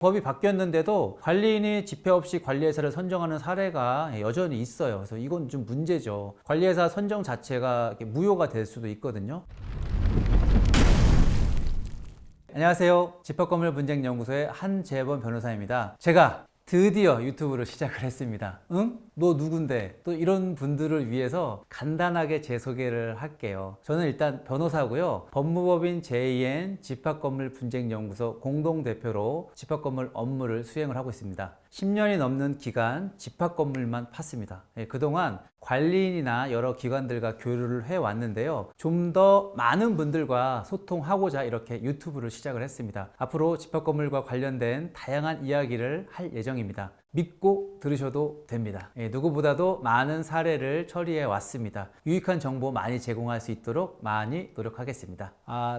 법이 바뀌었는데도 관리인이 지폐 없이 관리회사를 선정하는 사례가 여전히 있어요. 그래서 이건 좀 문제죠. 관리회사 선정 자체가 무효가 될 수도 있거든요. 안녕하세요. 집합건물분쟁연구소의 한재범 변호사입니다. 제가 드디어 유튜브를 시작을 했습니다. 응? 너 누군데? 또 이런 분들을 위해서 간단하게 제 소개를 할게요. 저는 일단 변호사고요. 법무법인 JN 집합건물분쟁연구소 공동대표로 집합건물 업무를 수행을 하고 있습니다. 10년이 넘는 기간 집합건물만 팠습니다. 그동안 관리인이나 여러 기관들과 교류를 해왔는데요. 좀 더 많은 분들과 소통하고자 이렇게 유튜브를 시작을 했습니다. 앞으로 집합건물과 관련된 다양한 이야기를 할 예정입니다. 믿고 들으셔도 됩니다. 누구보다도 많은 사례를 처리해 왔습니다. 유익한 정보 많이 제공할 수 있도록 많이 노력하겠습니다.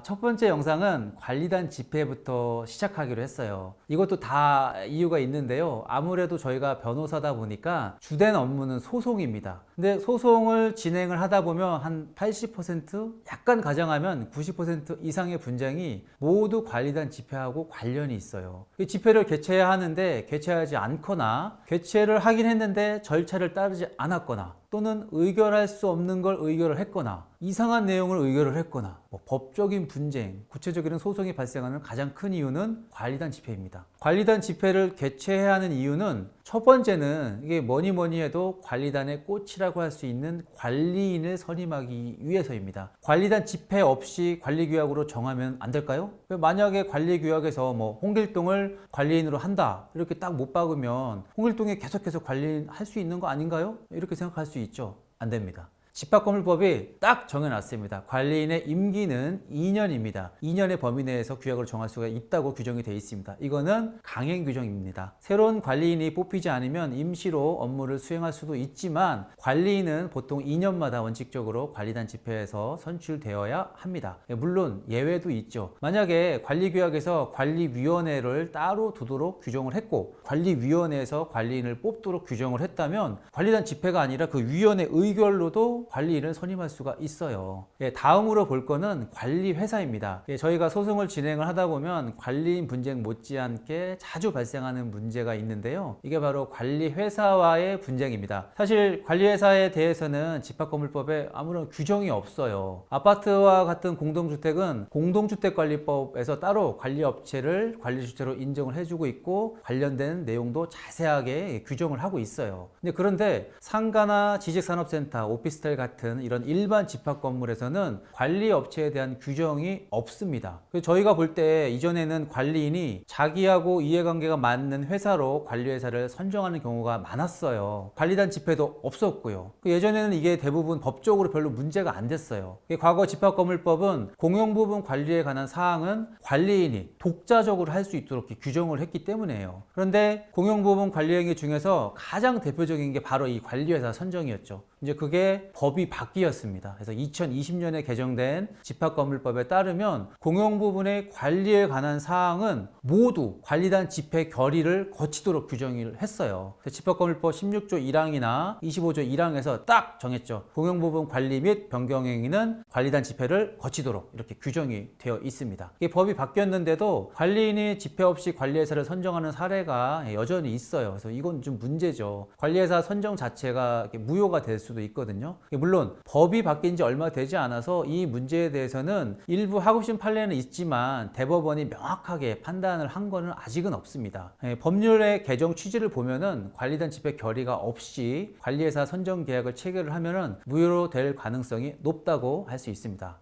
첫 번째 영상은 관리단 집회부터 시작하기로 했어요. 이것도 다 이유가 있는데요. 아무래도 저희가 변호사다 보니까 주된 업무는 소송입니다. 근데 소송을 진행을 하다 보면 한 80% 약간 가정하면 90% 이상의 분쟁이 모두 관리단 집회하고 관련이 있어요. 집회를 개최해야 하는데 개최하지 않거나 개최를 하긴 했는데 절차를 따르지 않았거나 또는 의결할 수 없는 걸 의결을 했거나 이상한 내용을 의결을 했거나 법적인 분쟁, 구체적인 소송이 발생하는 가장 큰 이유는 관리단 집회입니다. 관리단 집회를 개최해야 하는 이유는 첫 번째는 이게 뭐니 해도 관리단의 꽃이라고 할 수 있는 관리인을 선임하기 위해서입니다. 관리단 집회 없이 관리규약으로 정하면 안 될까요? 만약에 관리규약에서 홍길동을 관리인으로 한다 이렇게 딱 못 박으면 홍길동이 계속해서 관리인 할 수 있는 거 아닌가요? 이렇게 생각할 수 있죠. 안 됩니다. 집합건물법이 딱 정해놨습니다. 관리인의 임기는 2년입니다. 2년의 범위 내에서 규약을 정할 수가 있다고 규정이 되어 있습니다. 이거는 강행 규정입니다. 새로운 관리인이 뽑히지 않으면 임시로 업무를 수행할 수도 있지만 관리인은 보통 2년마다 원칙적으로 관리단 집회에서 선출되어야 합니다. 물론 예외도 있죠. 만약에 관리규약에서 관리위원회를 따로 두도록 규정을 했고 관리위원회에서 관리인을 뽑도록 규정을 했다면 관리단 집회가 아니라 그 위원회 의결로도 관리인을 선임할 수가 있어요. 다음으로 볼 거는 관리회사입니다. 저희가 소송을 진행을 하다 보면 관리인 분쟁 못지않게 자주 발생하는 문제가 있는데요. 이게 바로 관리회사와의 분쟁입니다. 사실 관리회사에 대해서는 집합건물법에 아무런 규정이 없어요. 아파트와 같은 공동주택은 공동주택관리법에서 따로 관리업체를 관리주체로 인정을 해주고 있고 관련된 내용도 자세하게 규정을 하고 있어요. 그런데 상가나 지식산업센터, 오피스텔 같은 이런 일반 집합 건물에서는 관리 업체에 대한 규정이 없습니다. 저희가 볼 때 이전에는 관리인이 자기하고 이해관계가 맞는 회사로 관리회사를 선정하는 경우가 많았어요. 관리단 집회도 없었고요. 예전에는 이게 대부분 법적으로 별로 문제가 안 됐어요. 과거 집합건물법은 공용부분 관리에 관한 사항은 관리인이 독자적으로 할 수 있도록 규정을 했기 때문이에요. 그런데 공용부분 관리행위 중에서 가장 대표적인 게 바로 이 관리회사 선정이었죠. 이제 그게 법이 바뀌었습니다. 그래서 2020년에 개정된 집합건물법에 따르면 공용부분의 관리에 관한 사항은 모두 관리단 집회 결의를 거치도록 규정을 했어요. 집합건물법 16조 1항이나 25조 1항에서 딱 정했죠. 공용부분 관리 및 변경행위는 관리단 집회를 거치도록 이렇게 규정이 되어 있습니다. 이게 법이 바뀌었는데도 관리인이 집회 없이 관리회사를 선정하는 사례가 여전히 있어요. 그래서 이건 좀 문제죠. 관리회사 선정 자체가 무효가 될 수도 있거든요. 물론 법이 바뀐 지 얼마 되지 않아서 이 문제에 대해서는 일부 하급심 판례는 있지만 대법원이 명확하게 판단을 한 거는 아직은 없습니다. 법률의 개정 취지를 보면은 관리단 집회 결의가 없이 관리회사 선정 계약을 체결을 하면은 무효로 될 가능성이 높다고 할 수 있습니다.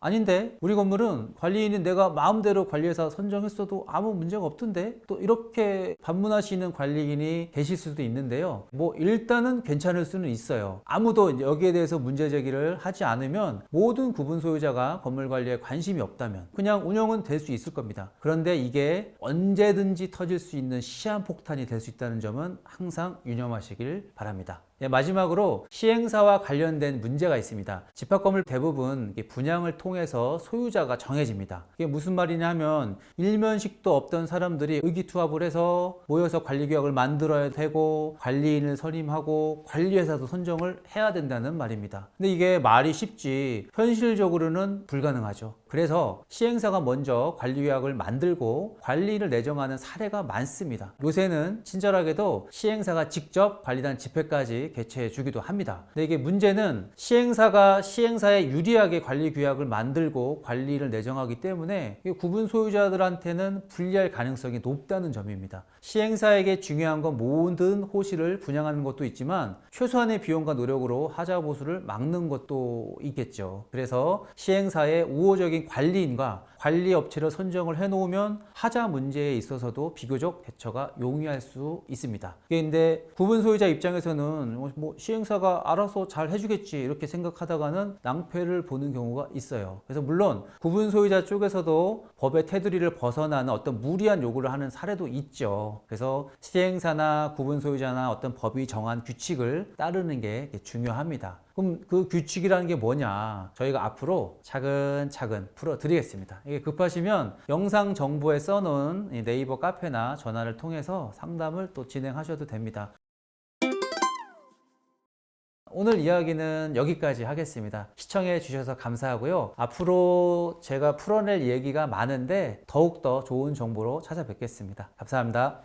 아닌데 우리 건물은 관리인이 내가 마음대로 관리회사 선정했어도 아무 문제가 없던데 또 이렇게 반문하시는 관리인이 계실 수도 있는데요. 일단은 괜찮을 수는 있어요. 아무도 여기에 대해서 문제 제기를 하지 않으면 모든 구분 소유자가 건물 관리에 관심이 없다면 그냥 운영은 될 수 있을 겁니다. 그런데 이게 언제든지 터질 수 있는 시한폭탄이 될 수 있다는 점은 항상 유념하시길 바랍니다. 마지막으로 시행사와 관련된 문제가 있습니다. 집합건물 대부분 분양을 통해서 소유자가 정해집니다. 이게 무슨 말이냐 하면 일면식도 없던 사람들이 의기투합을 해서 모여서 관리계약을 만들어야 되고 관리인을 선임하고 관리회사도 선정을 해야 된다는 말입니다. 근데 이게 말이 쉽지 현실적으로는 불가능하죠. 그래서 시행사가 먼저 관리계약을 만들고 관리인을 내정하는 사례가 많습니다. 요새는 친절하게도 시행사가 직접 관리단 집회까지 개최해 주기도 합니다. 근데 이게 문제는 시행사가 시행사에 유리하게 관리규약을 만들고 관리인을 내정하기 때문에 구분 소유자들한테는 불리할 가능성이 높다는 점입니다. 시행사에게 중요한 건 모든 호실을 분양하는 것도 있지만 최소한의 비용과 노력으로 하자 보수를 막는 것도 있겠죠. 그래서 시행사의 우호적인 관리인과 관리업체를 선정을 해놓으면 하자 문제에 있어서도 비교적 대처가 용이할 수 있습니다. 근데 구분 소유자 입장에서는 뭐 시행사가 알아서 잘 해주겠지 이렇게 생각하다가는 낭패를 보는 경우가 있어요. 그래서 물론 구분 소유자 쪽에서도 법의 테두리를 벗어나는 어떤 무리한 요구를 하는 사례도 있죠. 그래서 시행사나 구분 소유자나 어떤 법이 정한 규칙을 따르는 게 중요합니다. 그럼 그 규칙이라는 게 뭐냐? 저희가 앞으로 차근차근 풀어드리겠습니다. 이게 급하시면 영상 정보에 써놓은 네이버 카페나 전화를 통해서 상담을 또 진행하셔도 됩니다. 오늘 이야기는 여기까지 하겠습니다. 시청해 주셔서 감사하고요. 앞으로 제가 풀어낼 얘기가 많은데 더욱더 좋은 정보로 찾아뵙겠습니다. 감사합니다.